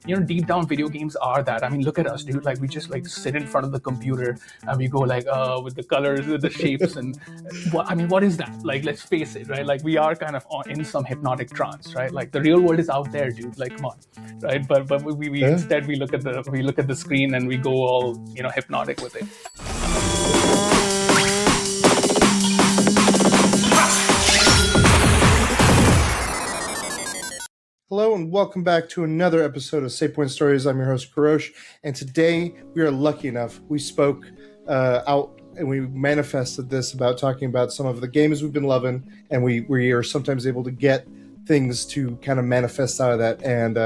deep down video games are that. I mean, look at us, dude. Like we just like sit in front of the computer and we go like with the colors, with the shapes, and what is that? Like, let's face it, right? Like we are kind of in some hypnotic trance, right? Like the real world is out there, dude. Like come on, right? But we instead we look at the screen and we go all hypnotic with it. Hello and welcome back to another episode of Savepoint Stories. I'm your host, Kurosh, and today we are lucky enough. We spoke out and we manifested this about talking about some of the games we've been loving, and we are sometimes able to get things to kind of manifest out of that. And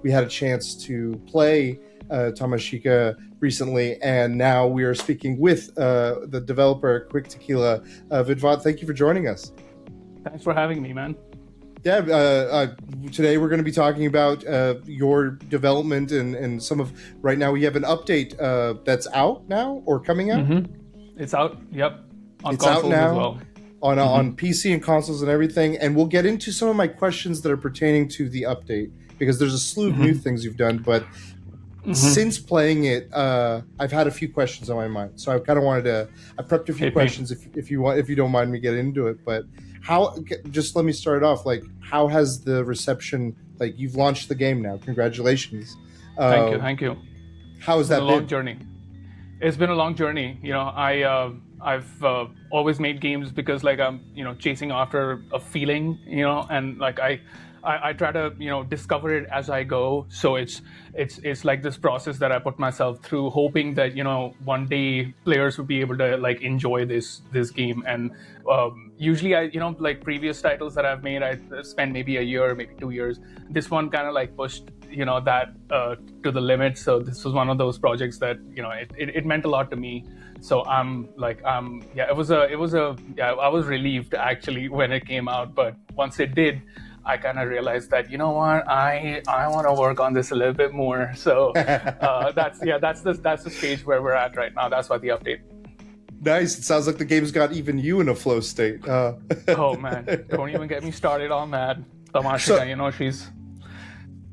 we had a chance to play Tamashika recently, and now we are speaking with the developer, Quick Tequila. Vidhvat, thank you for joining us. Thanks for having me, man. Yeah, today we're going to be talking about your development and some of. Right now, we have an update that's out now or coming out. Mm-hmm. It's out. Yep. It's out now as well. On PC and consoles and everything. And we'll get into some of my questions that are pertaining to the update because there's a slew of new things you've done. But since playing it, I've had a few questions on my mind. So I kind of wanted to. I prepped a few questions if you don't mind me getting into it, but. Just let me start off. Like, how has the reception? Like, you've launched the game now. Congratulations! Thank you. How has that been? A long journey. It's been a long journey. I've always made games because like I'm chasing after a feeling. And like I try to discover it as I go. So it's like this process that I put myself through, hoping that one day players would be able to like enjoy this game. And usually I like previous titles that I've made, I spent maybe a year, maybe 2 years. This one kind of like pushed that to the limit. So this was one of those projects that it meant a lot to me. So I was relieved actually when it came out, but once it did, I kind of realized that I want to work on this a little bit more. So that's the stage where we're at right now. That's why the update. Nice. It sounds like the game's got even you in a flow state. Oh man, don't even get me started on that. Tamashika, she's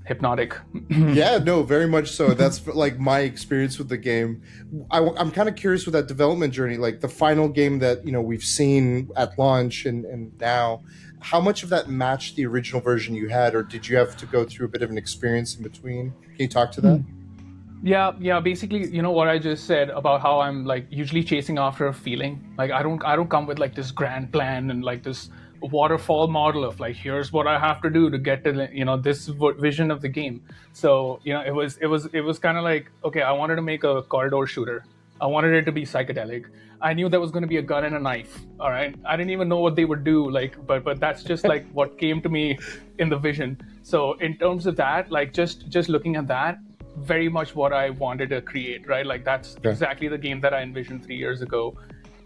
hypnotic. Yeah, no, very much so. That's like my experience with the game. I'm kind of curious with that development journey, like the final game that we've seen at launch and now. How much of that matched the original version you had, or did you have to go through a bit of an experience in between? Can you talk to that? Yeah. Basically, what I just said about how I'm like usually chasing after a feeling. Like I don't come with like this grand plan and like this waterfall model of like here's what I have to do to get to this vision of the game. So it was kind of like, okay, I wanted to make a corridor shooter. I wanted it to be psychedelic. I knew there was going to be a gun and a knife. All right. I didn't even know what they would do. Like, but that's just like what came to me in the vision. So in terms of that, like just looking at that, very much what I wanted to create, right? Like that's exactly the game that I envisioned 3 years ago.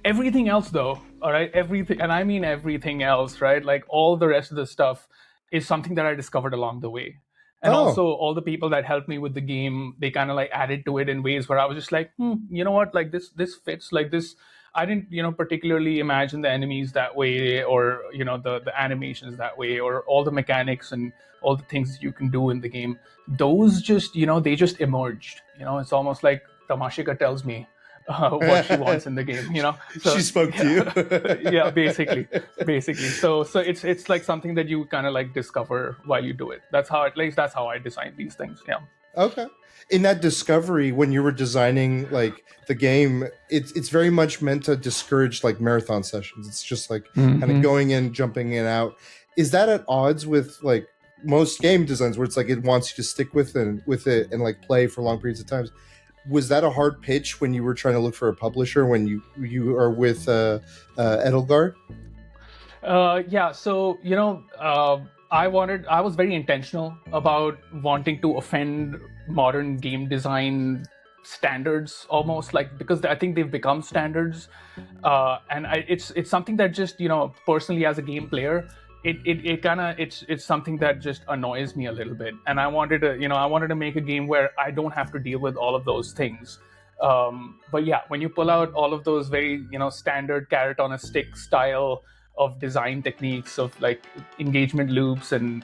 Everything else though, all right, everything, and I mean everything else, right? Like all the rest of the stuff is something that I discovered along the way. And also all the people that helped me with the game, they kind of like added to it in ways where I was just like, you know what, like this fits, like this. I didn't, particularly imagine the enemies that way, or the animations that way, or all the mechanics and all the things that you can do in the game. Those just, they just emerged. It's almost like Tamashika tells me what she wants in the game. So, she spoke to you. Yeah, basically. So it's like something that you kind of like discover while you do it. That's how, at least that's how I design these things. Yeah. Okay. In that discovery, when you were designing like the game, it's very much meant to discourage like marathon sessions. It's just like kind of going in, jumping in, out. Is that at odds with like most game designs where it's like it wants you to stick with it and like play for long periods of times? Was that a hard pitch when you were trying to look for a publisher when you are with Edgelord? Yeah. So I was very intentional about wanting to offend modern game design standards, almost like, because I think they've become standards, and it's something that just personally as a game player, it's something that just annoys me a little bit, and I wanted to make a game where I don't have to deal with all of those things. But yeah, when you pull out all of those very standard carrot on a stick style of design techniques, of like engagement loops, and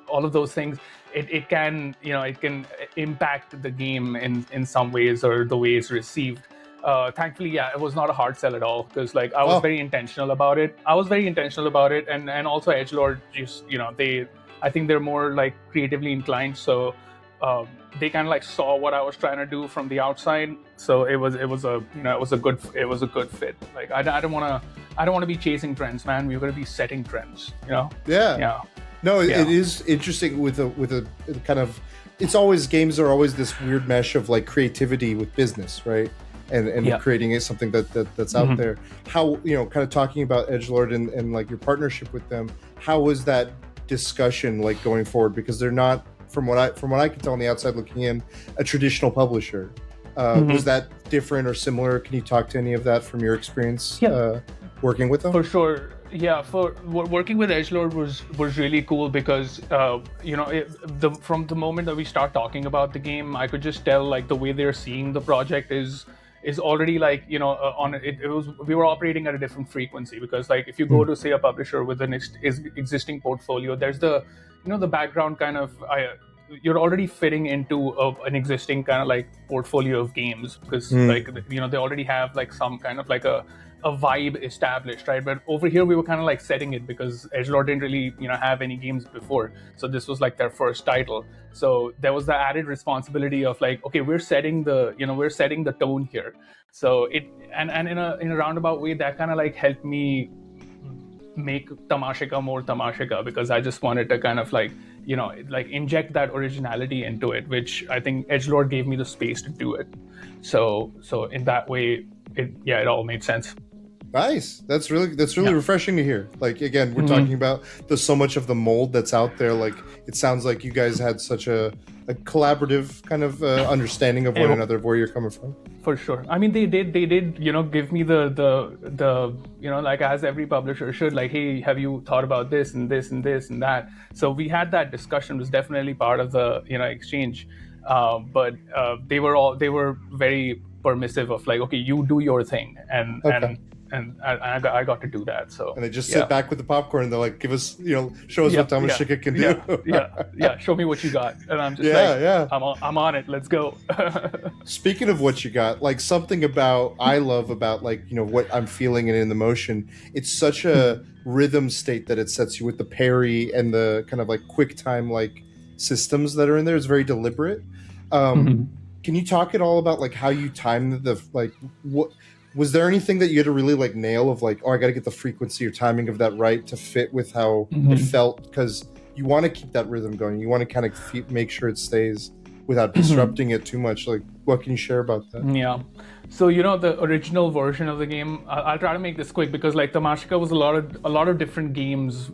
all of those things, it can it can impact the game in some ways, or the way it's received. Thankfully, yeah, it was not a hard sell at all, because like I was Oh, very intentional about it. And also Edgelord, just I think they're more like creatively inclined, so they kind of like saw what I was trying to do from the outside. So it was a good fit. Like I don't want to be chasing trends, man. We're going to be setting trends. yeah. Yeah. No, Yeah. it is interesting with a kind of. It's always games are always this weird mesh of like creativity with business, right? And Yeah. creating something that's out there. How kind of talking about Edgelord and like your partnership with them. How was that discussion like going forward? Because they're not, from what I can tell on the outside looking in, a traditional publisher. Was that different or similar? Can you talk to any of that from your experience working with them? For sure. Yeah, working with Edgelord was really cool, because from the moment that we start talking about the game, I could just tell like the way they're seeing the project is already like on it. It was, we were operating at a different frequency, because like if you go to say a publisher with an existing portfolio, there's the the background kind of you're already fitting into an existing kind of like portfolio of games, because like they already have like some kind of like a vibe established, right? But over here we were kind of like setting it, because Edgelord didn't really have any games before, so this was like their first title. So there was the added responsibility of like, okay, we're setting the tone here. So it and in a roundabout way, that kind of like helped me make Tamashika more Tamashika, because I just wanted to kind of like like inject that originality into it, which I think Edgelord gave me the space to do it. So in that way, it all made sense. Nice. That's really refreshing to hear. Like again, we're talking about there's so much of the mold that's out there. Like it sounds like you guys had such a collaborative kind of understanding of one another, of where you're coming from. For sure. I mean, they did give me the like, as every publisher should, like, hey, have you thought about this and this and this and that? So we had that discussion. It was definitely part of the exchange. But they were very permissive of like, okay, you do your thing, and I got to do that. So and they just sit back with the popcorn and they're like, give us show us what Tamashika can do. Show me what you got. And I'm just I'm on it, let's go. Speaking of what you got, like something I love about like what I'm feeling and in the motion, it's such a rhythm state that it sets you with the parry and the kind of like quick time like systems that are in there. It's very deliberate. Can you talk at all about like how you time the like what was there anything that you had to really like nail of like, oh, I got to get the frequency or timing of that right to fit with how it felt? Because you want to keep that rhythm going. You want to kind of make sure it stays without disrupting it too much. Like, what can you share about that? Yeah. So the original version of the game, I'll try to make this quick, because like Tamashika was a lot of different games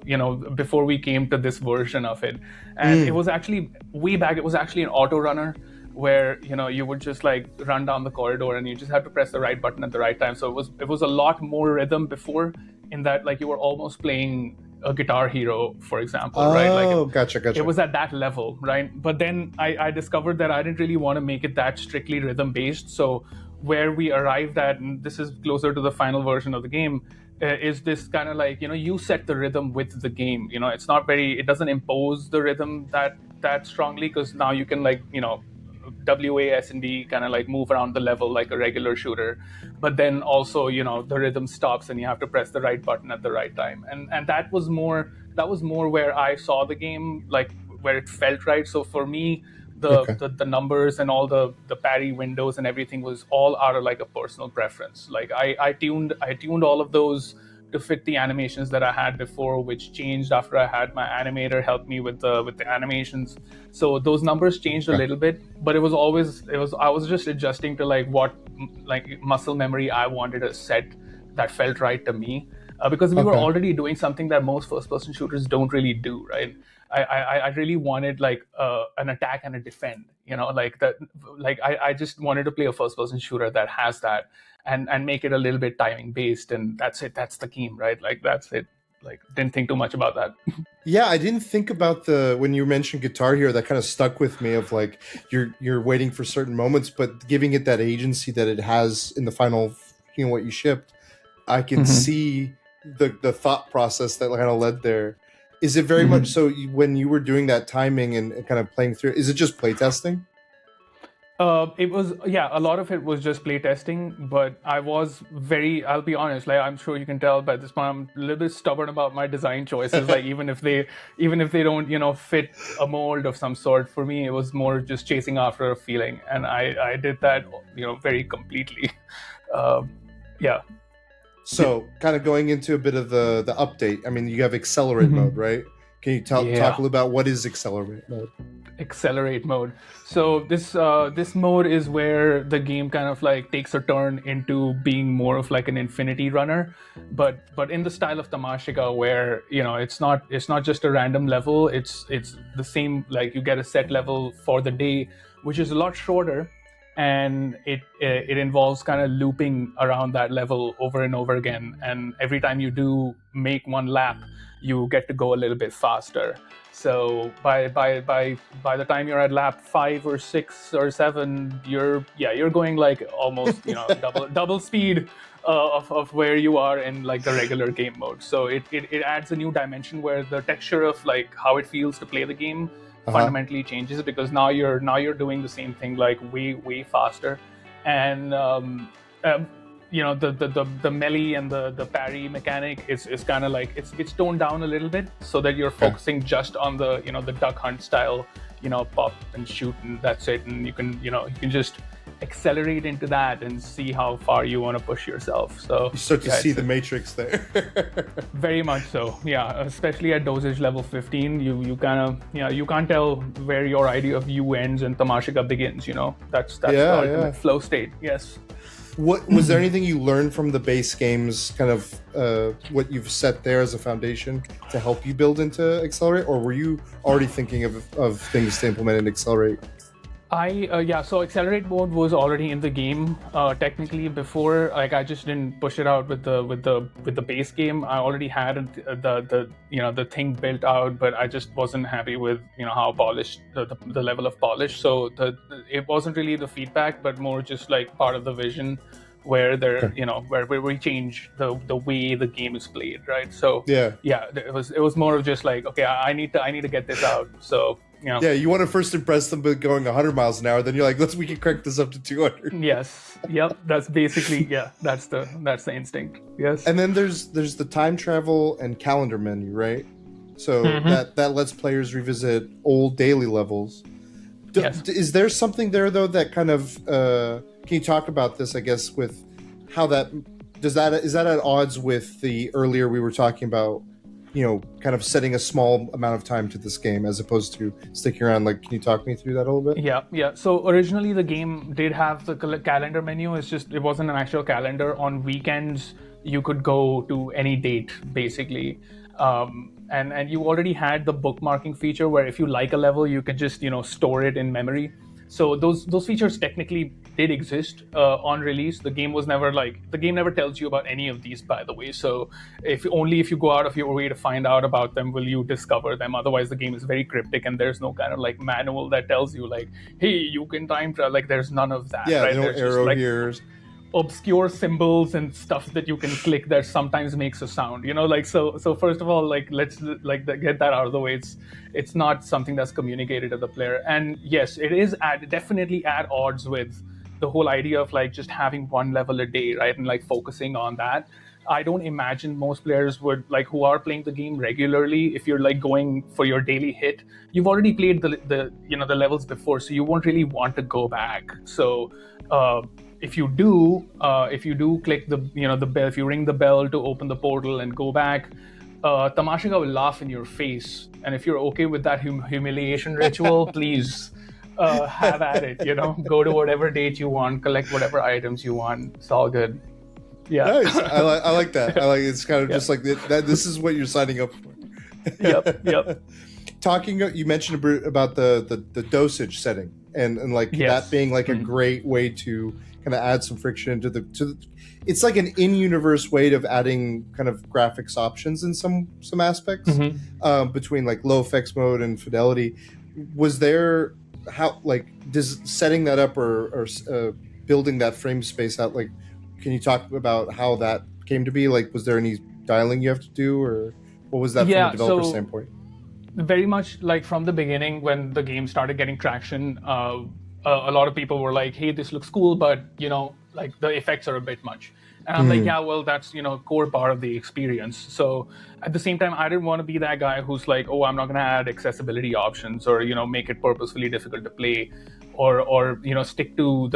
before we came to this version of it, and it was actually way back. It was actually an auto runner, where you would just like run down the corridor and you just have to press the right button at the right time. So it was a lot more rhythm before, in that like you were almost playing a Guitar Hero, for example, right? Like gotcha. It was at that level, right? But then I discovered that I didn't really want to make it that strictly rhythm based. So where we arrived at, and this is closer to the final version of the game, is this kind of like you set the rhythm with the game. It's not it doesn't impose the rhythm that strongly, because now you can like W, A, S, and D kind of like move around the level like a regular shooter, but then also the rhythm stops and you have to press the right button at the right time, and that was more where I saw the game, like where it felt right. So for me, the numbers and all the parry windows and everything was all out of like a personal preference. Like I tuned all of those to fit the animations that I had before, which changed after I had my animator help me with the animations. So those numbers changed a little bit, but I was just adjusting to like what like muscle memory I wanted to set that felt right to me, because we were already doing something that most first-person shooters don't really do, right? I really wanted like an attack and a defend, like that. Like I just wanted to play a first-person shooter that has that, and make it a little bit timing based, and that's it. That's the game, right? Like that's it. Like didn't think too much about that. Yeah, I didn't think about when you mentioned Guitar Hero, that kind of stuck with me of like you're waiting for certain moments, but giving it that agency that it has in the final, what you shipped. I can see the thought process that kind of led there. Is it very much Mhm. so when you were doing that timing and kind of playing through? Is it just playtesting? It was, yeah, a lot of it was just playtesting, but I was very, I'll be honest, like I'm sure you can tell by this point, I'm a little bit stubborn about my design choices. Like even if they don't, fit a mold of some sort, for me, it was more just chasing after a feeling. And I did that, very completely. Um, yeah. So, kind of going into a bit of the update. I mean, you have accelerate mode, Mhm. right? Can you talk Yeah. a little about what is accelerate mode? Accelerate mode. So this mode is where the game kind of like takes a turn into being more of like an infinity runner, but in the style of Tamashika, where it's not just a random level. It's the same, like you get a set level for the day, which is a lot shorter, and it involves kind of looping around that level over and over again. And every time you do make one lap, you get to go a little bit faster. So by the time you're at lap 5 or 6 or 7, you're going like almost double speed of where you are in like the regular game mode. So it adds a new dimension where the texture of like how it feels to play the game Uh huh. fundamentally changes, because now you're doing the same thing like way faster. And um, the melee and the parry mechanic is kind of like it's toned down a little bit, so that you're Okay. focusing just on the duck hunt style, pop and shoot, and that's it. And you can just accelerate into that and see how far you want to push yourself. So You start to yeah, see it's the matrix there. very much so. Yeah, especially at dosage level 15, you kind of, you can't tell where your idea of you ends and Tamashika begins. That's the Yeah, yeah. ultimate flow state. Yes. What was there anything you learned from the base games, kind of what you've set there as a foundation to help you build into Accelerate, or were you already thinking of things to implement in Accelerate? So accelerate mode was already in the game technically before. Like I just didn't push it out with the base game. I already had the thing built out, but I just wasn't happy with how polished the level of polish. So it wasn't really the feedback, but more just like part of the vision, where Okay. where we change the way the game is played, right? So Yeah, yeah, it was more of just like, okay, I need to get this out. So yeah. You want to first impress them by going 100 miles an hour, then you're like, we can crank this up to 200. Yes. Yep. That's basically, yeah. That's the instinct. Yes. And then there's the time travel and calendar menu, right? So Hmm. that lets players revisit old daily levels. Yes. Is there something there though that kind of can you talk about this? I guess with how that is that at odds with the earlier we were talking about, kind of setting a small amount of time to this game as opposed to sticking around. Like, can you talk me through that a little bit? Yeah. Yeah. So originally the game did have the calendar menu. It's just it wasn't an actual calendar. On weekends you could go to any date basically. And you already had the bookmarking feature where if you like a level, you can just store it in memory. So those features technically did exist on release. The game never tells you about any of these, by the way. So if you go out of your way to find out about them, will you discover them. Otherwise the game is very cryptic, and there's no kind of like manual that tells you like, hey, you can time travel. Like there's none of that, Yeah, right? no There's just arrow like here. obscure symbols and stuff that you can click that sometimes makes a sound, like. So first of all, like, let's like get that out of the way. It's not something that's communicated to the player. And yes, it is definitely at odds with the whole idea of like just having one level a day, right? And like focusing on that. I don't imagine most players would like, who are playing the game regularly. If you're like going for your daily hit, you've already played the levels before, so you won't really want to go back. So if you do click the bell, if you ring the bell to open the portal and go back, Tamashika will laugh in your face. And if you're okay with that humiliation ritual, please have at it. Go to whatever date you want, collect whatever items you want. It's all good. Yeah. Nice. I like that. I like it's kind of Yeah. just like that. This is what you're signing up for. Yep. Yep. Talking, you mentioned a bit about the dosage setting and like Yes. that being like a great way to kind of add some friction into it's like an in-universe way of adding kind of graphics options in some aspects, between like low effects mode and fidelity. Was there how like does setting that up or building that frame space out, like, can you talk about how that came to be? Like, was there any dialing you have to do, or what was that from a Yeah, developer so standpoint? very much like from the beginning when the game started getting traction, a lot of people were like, hey, this looks cool, but like the effects are a bit much. And I'm like, Hmm. yeah, well, that's core part of the experience. So at the same time, I didn't want to be that guy who's like, oh, I'm not going to add accessibility options, or make it purposefully difficult to play, or stick to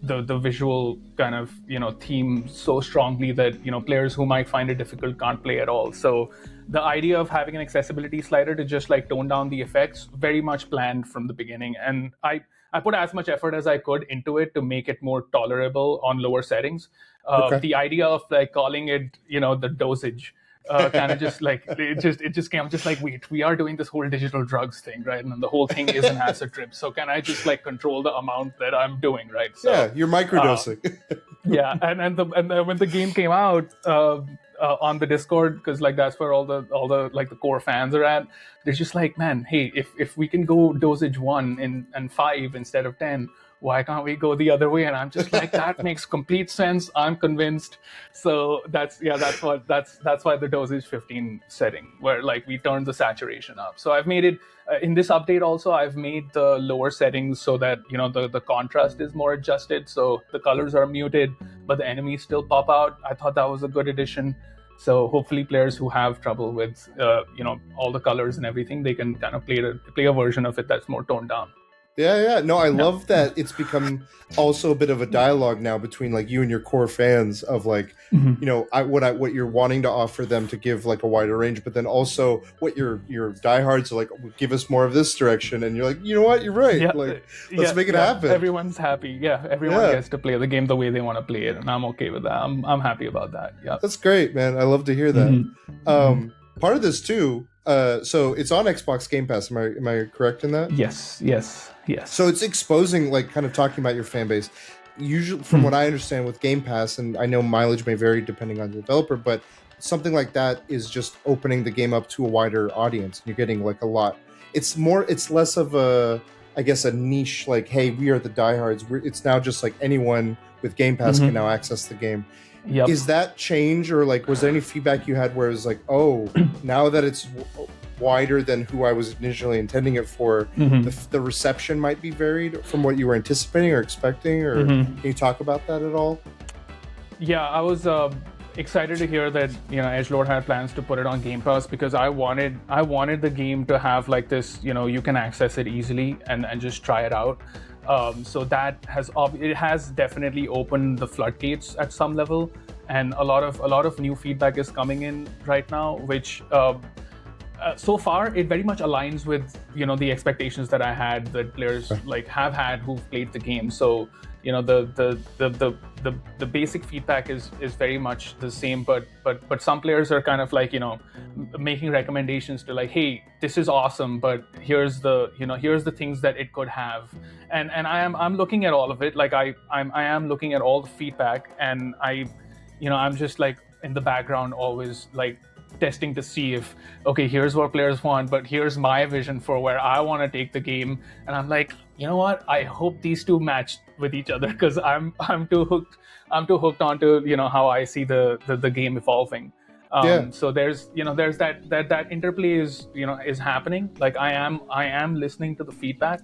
the visual kind of theme so strongly that players who might find it difficult can't play at all. So the idea of having an accessibility slider to just like tone down the effects, very much planned from the beginning. And I put as much effort as I could into it to make it more tolerable on lower settings. Okay. The idea of like calling it the dosage, kind of just like it just came. I'm just like, wait, we are doing this whole digital drugs thing, right? And then the whole thing is an acid trip, so can I just like control the amount that I'm doing, right? So Yeah, you're microdosing. yeah, and when the game came out, on the Discord, because like that's where all the like the core fans are at. They're just like, man, hey, if we can go dosage 1 and 5 instead of 10, why can't we go the other way? And I'm just like, that makes complete sense. I'm convinced. So that's why the dosage 15 setting, where like we turned the saturation up. So I've made it in this update also. I've made the lower settings so that the contrast is more adjusted, so the colors are muted, but the enemies still pop out. I thought that was a good addition. So hopefully, players who have trouble with all the colors and everything, they can kind of play a version of it that's more toned down. Yeah. No, I Yeah. love that it's become also a bit of a dialogue now between like you and your core fans of like, Mhm. what you're wanting to offer them to give like a wider range, but then also what your diehards are like, give us more of this direction, and you're like, you know what, you're right. Yeah, Like, let's yeah, make it yeah. happen. Everyone's happy. Yeah, everyone Yeah, gets to play the game the way they want to play it, and I'm okay with that. I'm happy about that. Yeah. that's great, man. I love to hear that. Mhm. Mhm. Part of this too. So it's on Xbox Game Pass. Am I correct in that? Yes, yes, yes. So it's exposing, like, kind of talking about your fan base. Usually, from what I understand with Game Pass, and I know mileage may vary depending on the developer, but something like that is just opening the game up to a wider audience. You're getting like a lot. It's less of a, I guess, a niche. Like, hey, we are the diehards. It's now just like anyone with Game Pass can now access the game. Yep. Is that change, or like, was there any feedback you had where it was like, oh, now that it's wider than who I was initially intending it for, the reception might be varied from what you were anticipating or expecting, or can you talk about that at all? Yeah, I was excited to hear that Edgelord had plans to put it on Game Pass, because I wanted the game to have like this, you can access it easily and just try it out. So that has definitely opened the floodgates at some level, and a lot of new feedback is coming in right now, which so far it very much aligns with the expectations that I had, that players like have had who've played the game. So the basic feedback is very much the same, but some players are kind of like making recommendations to like, hey, this is awesome, but here's the things that it could have. And I'm looking at all of it. Like I am looking at all the feedback, and I'm just like in the background always like testing to see if, okay, here's what players want, but here's my vision for where I want to take the game. And I'm like, you know what, I hope these two match with each other, because I'm too hooked onto how I see the game evolving. So there's that interplay is happening. Like I am listening to the feedback,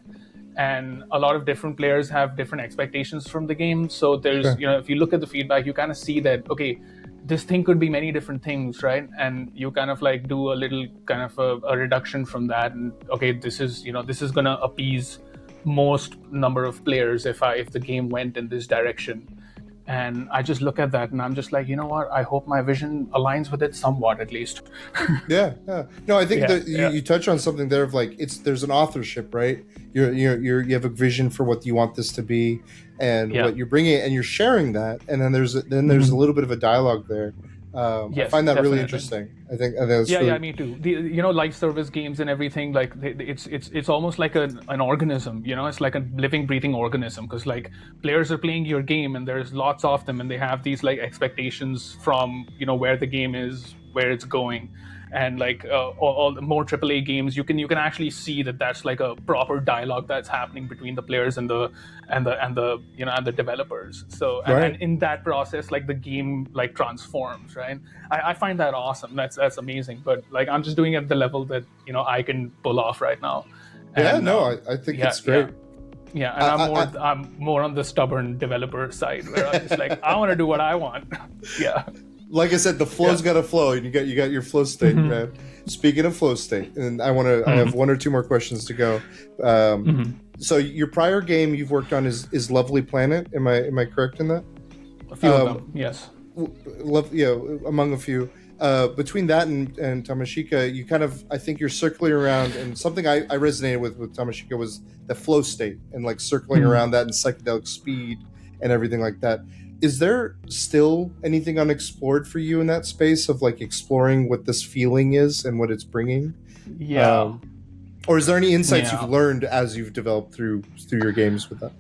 and a lot of different players have different expectations from the game. So there's if you look at the feedback, you kind of see that, okay, this thing could be many different things, right? And you kind of like do a little kind of a reduction from that, and okay, this is gonna appease most number of players if the game went in this direction. And I just look at that and I'm just like, you know what, I hope my vision aligns with it somewhat, at least. Yeah. No, I think that Yeah. you touch on something there of like, there's an authorship, right? You have a vision for what you want this to be, and what you're bringing, and you're sharing that, and then there's a little bit of a dialogue there. I find that really interesting. I think that's yeah, me too. Live service games and everything, like it's almost like an organism. It's like a living, breathing organism, because like players are playing your game, and there's lots of them, and they have these like expectations from where the game is, where it's going, and like all the more AAA games, you can actually see that that's like a proper dialogue that's happening between the players and the and the developers. So and Right. in that process, like the game like transforms, right? I find that awesome. That's amazing. But like I'm just doing it at the level that I can pull off right now. Yeah, And no, I think yeah, it's yeah. great. Yeah, and I, I'm more on the stubborn developer side where I'm just like I want to do what I want. Yeah, like I said, the flow's yeah. got to flow, and you got your flow state, Mm-hmm. man. Speaking of flow state, and I have one or two more questions to go. Mm-hmm. So your prior game you've worked on is Lovely Planet. Am I correct in that? A few of them, yes. Among a few. Between that and Tamashika, you kind of, I think you're circling around, and something I resonated with Tamashika was the flow state and like circling Mm-hmm. around that and psychedelic speed and everything like that. Is there still anything unexplored for you in that space of like exploring what this feeling is and what it's bringing? Yeah, Or is there any insights yeah. you've learned as you've developed through your games with that?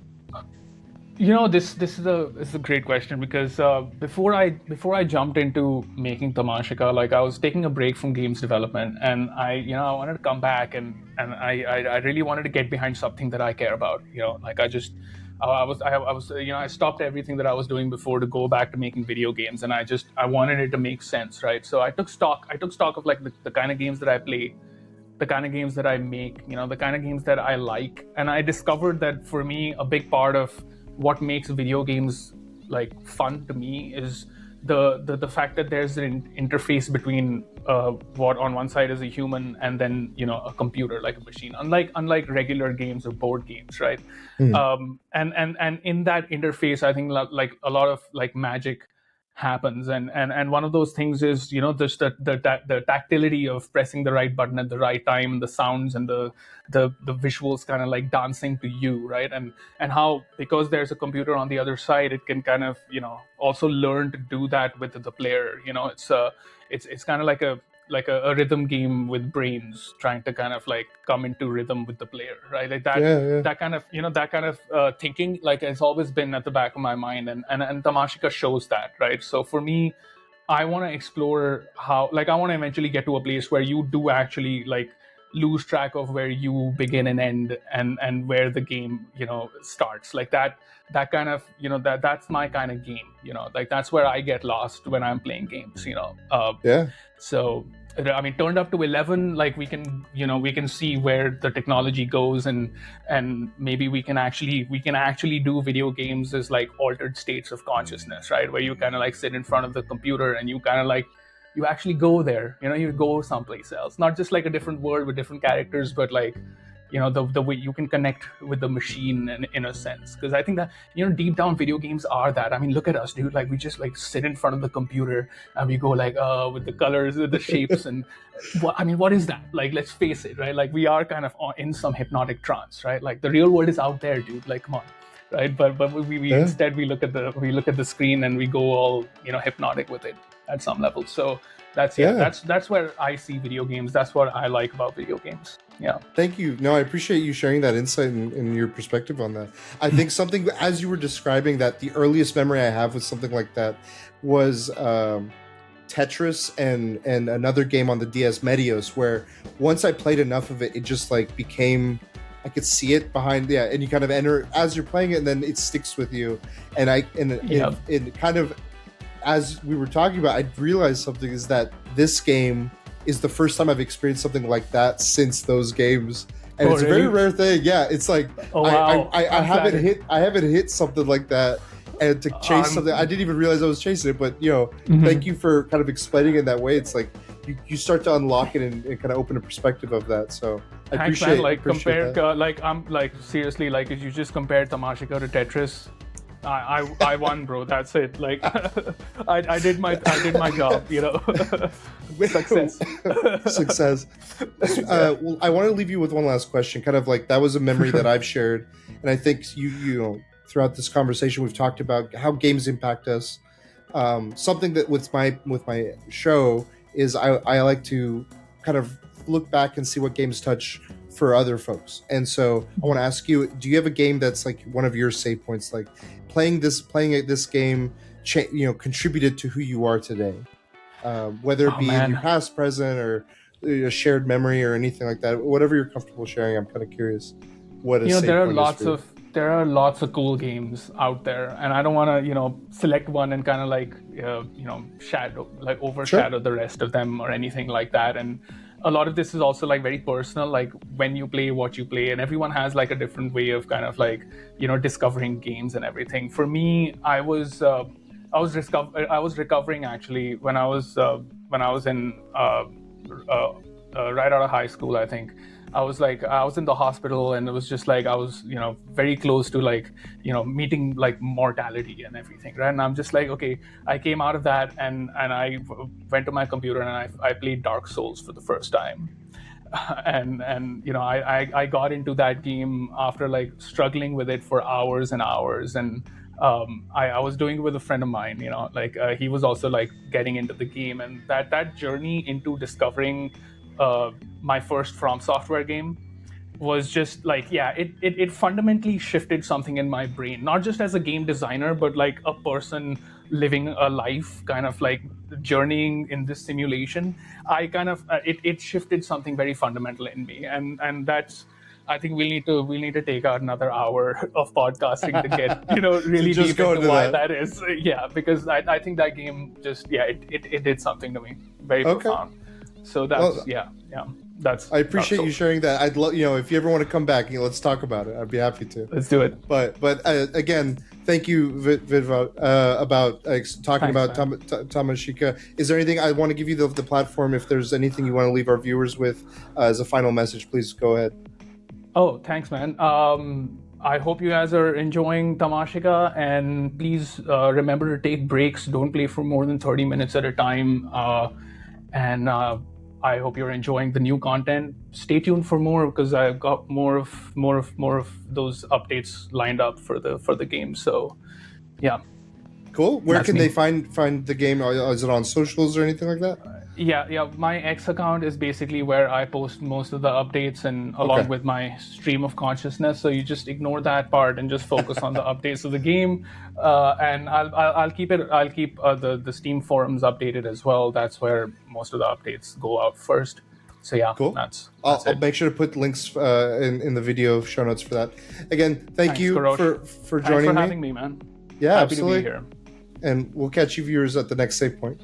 This is a great question because before I jumped into making Tamashika, like I was taking a break from games development, and I wanted to come back and I really wanted to get behind something that I care about. Like I stopped everything that I was doing before to go back to making video games, and I wanted it to make sense, right? So I took stock of like the kind of games that I play, the kind of games that I make, the kind of games that I like. And I discovered that for me, a big part of what makes video games like fun to me is the fact that there's an interface between what on one side is a human and then a computer, like a machine, unlike regular games or board games, right? And in that interface, I think like a lot of like magic happens, and one of those things is just the tactility of pressing the right button at the right time, and the sounds and the visuals kind of like dancing to you, right? And how, because there's a computer on the other side, it can kind of also learn to do that with the player. It's kind of like a rhythm game with brains trying to kind of like come into rhythm with the player, right? Like that Yeah, yeah. that kind of thinking like has always been at the back of my mind, and Tamashika shows that, right? So for me, I want to explore how, like, I want to eventually get to a place where you do actually like lose track of where you begin and end, and where the game starts, like that kind of that's my kind of game, like that's where I get lost when I'm playing games. Yeah. So I mean, turned up to 11, like we can see where the technology goes, and maybe we can actually do video games as like altered states of consciousness, right? Where you kind of like sit in front of the computer and you kind of like you actually go there, you go someplace else, not just like a different world with different characters, but like the way you can connect with the machine in a sense. Because I think that deep down video games are that. I mean, look at us, dude. Like we just like sit in front of the computer and we go like with the colors, with the shapes, and what is that? Like, let's face it, right? Like we are kind of in some hypnotic trance, right? Like the real world is out there, dude. Like come on, right? But we Yeah. instead we look at the screen and we go all hypnotic with it at some level. So that's where I see video games. That's what I like about video games. Yeah. Thank you. No, I appreciate you sharing that insight and your perspective on that. I think something, as you were describing that, the earliest memory I have with something like that was Tetris and another game on the DS, Medios, where once I played enough of it, it just like became, I could see it behind, and you kind of enter as you're playing it, and then it sticks with you. And it kind of, as we were talking about, I realized something is that this game is the first time I've experienced something like that since those games, and it's really? a very rare thing. Yeah, it's like wow. I haven't hit something like that, and to chase something I didn't even realize I was chasing it. But thank you for kind of explaining it that way. It's like you start to unlock it and kind of open a perspective of that. So I appreciate that. Like I'm like seriously, like if you just compare Tamashika to Tetris, I won, bro. That's it. Like I did my job. Success. Success. Well, I want to leave you with one last question. Kind of like that was a memory that I've shared, and I think you throughout this conversation we've talked about how games impact us. Something that with my show is I like to kind of look back and see what games touch for other folks. And so I want to ask you, do you have a game that's like one of your save points, like playing this game contributed to who you are today? whether it Oh be in your man, past, present, or a shared memory or anything like that. Whatever you're comfortable sharing, I'm kind of curious what a save point is for you. there are lots of cool games out there, and I don't want to select one and kind of like Sure. overshadow the rest of them or anything like that. And a lot of this is also like very personal, like when you play, what you play, and everyone has like a different way of kind of like discovering games and everything. For me, I was recovering actually when I was in uh, right out of high school, I think. I was in the hospital, and it was just like I was very close to like meeting like mortality and everything, right? And I'm just like, okay, I came out of that, and went to my computer, and I played Dark Souls for the first time. And I got into that game after like struggling with it for hours and hours. And I was doing it with a friend of mine, he was also like getting into the game. And that journey into discovering my first From Software game was just like, yeah, it fundamentally shifted something in my brain, not just as a game designer, but like a person living a life, kind of like journeying in this simulation. I kind of it shifted something very fundamental in me. And that's, I think we'll need to take out another hour of podcasting to get To really just deep go into into why that. that is. Yeah, because I think that game just, yeah, it did something to me very Okay. profound. So that's, Well, yeah, that's I Dark appreciate you Souls. sharing that. I'd love, if you ever want to come back, let's talk about it. I'd be happy to. Let's do it. But again, thank you, Vidhvat, about talking Thanks, about man. Tamashika. Is there anything I want to give you the platform? If there's anything you want to leave our viewers with as a final message, please go ahead. Oh, thanks, man. I hope you guys are enjoying Tamashika, and please remember to take breaks. Don't play for more than 30 minutes at a time. And I hope you're enjoying the new content. Stay tuned for more, because I've got more of those updates lined up for the game. So, yeah, Cool. Where that's can they me. find the game? Is it on socials or anything like that? Yeah. My X account is basically where I post most of the updates, and along Okay. with my stream of consciousness. So you just ignore that part and just focus on the updates of the game. And I'll keep it. I'll keep the Steam forums updated as well. That's where most of the updates go out first. So yeah, Cool. that's I'll it. make sure to put links in the video show notes for that. Again, thank Thanks, you Karosh. for Thanks for joining me. having me, man. Yeah, Happy to be absolutely. here. And we'll catch you viewers at the next save point.